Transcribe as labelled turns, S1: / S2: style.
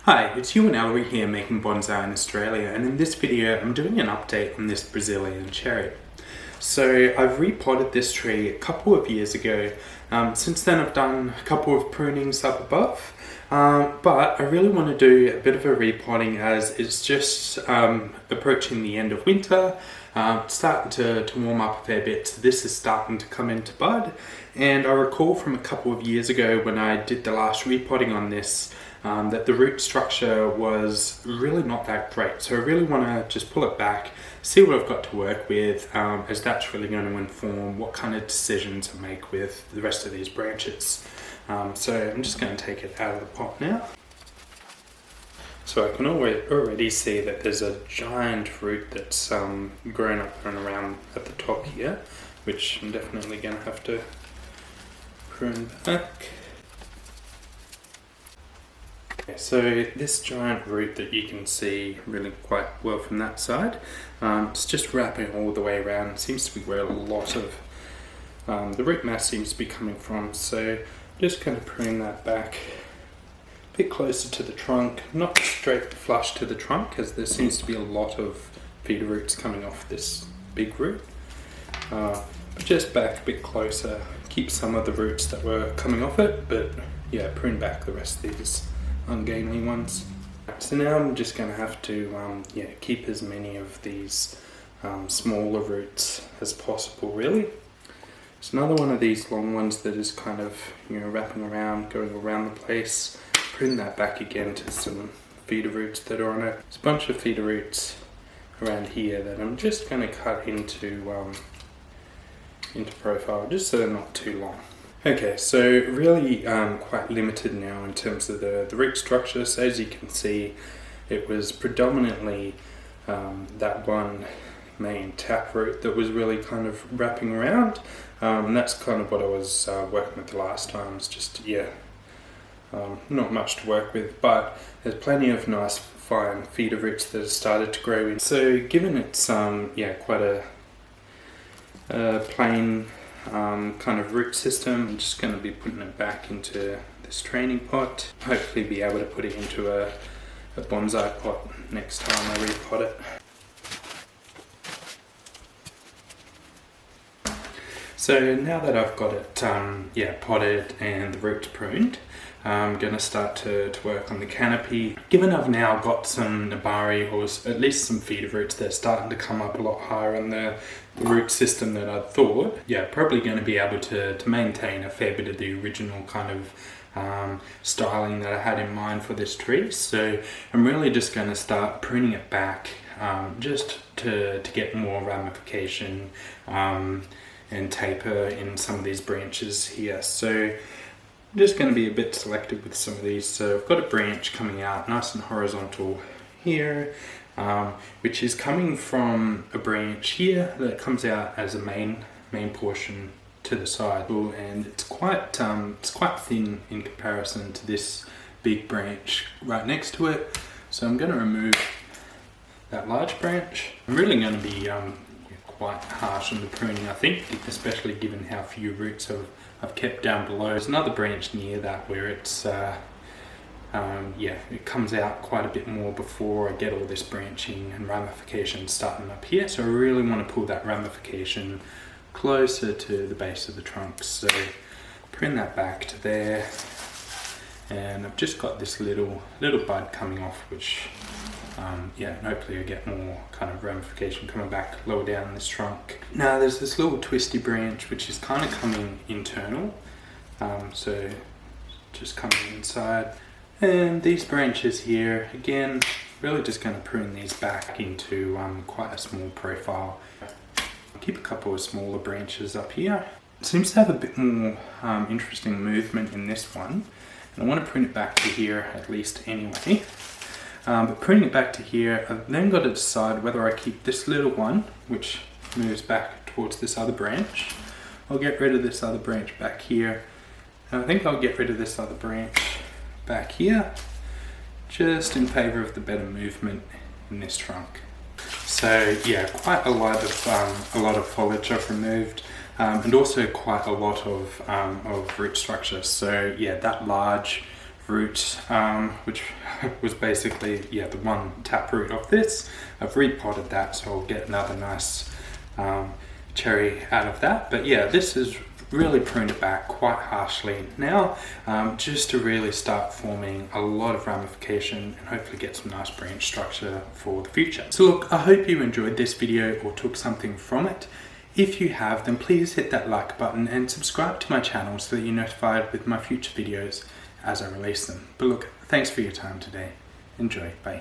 S1: Hi, it's Hugh and Ellery here making bonsai in Australia, and in this video I'm doing an update on this Brazilian cherry. So I've repotted this tree a couple of years ago. Since then I've done a couple of prunings up above, but I really want to do a bit of a repotting as it's just approaching the end of winter. It's starting to warm up a fair bit, so this is starting to come into bud. And I recall from a couple of years ago when I did the last repotting on this, that the root structure was really not that great. So I really want to just pull it back, see what I've got to work with, as that's really going to inform what kind of decisions I make with the rest of these branches. So I'm just going to take it out of the pot now. So I can already see that there's a giant root that's grown up and around at the top here, which I'm definitely going to have to prune back. So this giant root that you can see really quite well from that side, it's just wrapping all the way around. It seems to be where a lot of the root mass seems to be coming from. So just going to prune that back a bit closer to the trunk, not straight flush to the trunk, as there seems to be a lot of feeder roots coming off this big root. But just back a bit closer, keep some of the roots that were coming off it, but yeah, prune back the rest of these ungainly ones. So now I'm just going to have to keep as many of these smaller roots as possible, really. It's another one of these long ones that is kind of wrapping around, going around the place. Prune that back again to some feeder roots that are on it. There's a bunch of feeder roots around here that I'm just going to cut into profile, just so they're not too long. Okay, so really quite limited now in terms of the root structure. So as you can see, it was predominantly that one main taproot that was really kind of wrapping around. And that's kind of what I was working with the last time. It's just, not much to work with, but there's plenty of nice fine feeder roots that have started to grow in. So given it's quite a plain kind of root system, I'm just going to be putting it back into this training pot. Hopefully be able to put it into a bonsai pot next time I repot it. So now that I've got it potted and the roots pruned, I'm going to start to work on the canopy. Given I've now got some Nebari, or at least some feeder roots, they're starting to come up a lot higher in the root system than I thought. Probably going to be able to maintain a fair bit of the original kind of styling that I had in mind for this tree. So I'm really just going to start pruning it back, just to get more ramification and taper in some of these branches here. So I'm just going to be a bit selective with some of these. So I've got a branch coming out nice and horizontal here, which is coming from a branch here that comes out as a main portion to the side, and it's quite thin in comparison to this big branch right next to it. So I'm going to remove that large branch. I'm really going to be quite harsh on the pruning, I think, especially given how few roots I've kept down below. There's another branch near that where it's it comes out quite a bit more before I get all this branching and ramification starting up here. So I really want to pull that ramification closer to the base of the trunk. So prune that back to there, and I've just got this little bud coming off, which hopefully I get more kind of ramification coming back lower down this trunk. Now there's this little twisty branch which is kind of coming internal, so just coming inside. And these branches here, again, really just going to prune these back into quite a small profile. Keep a couple of smaller branches up here. It seems to have a bit more interesting movement in this one, and I want to prune it back to here at least anyway. But pruning it back to here, I've then got to decide whether I keep this little one, which moves back towards this other branch. I'll get rid of this other branch back here, and I think I'll get rid of this other branch back here, just in favour of the better movement in this trunk. So quite a lot of foliage I've removed, and also quite a lot of root structure. So that large root, which was basically, yeah, the one tap root of this. I've repotted that, so I'll get another nice cherry out of that. But yeah, this is really pruned it back quite harshly now, just to really start forming a lot of ramification and hopefully get some nice branch structure for the future. So look, I hope you enjoyed this video or took something from it. If you have, then please hit that like button and subscribe to my channel so that you're notified with my future videos as I release them. But look, thanks for your time today. Enjoy. Bye.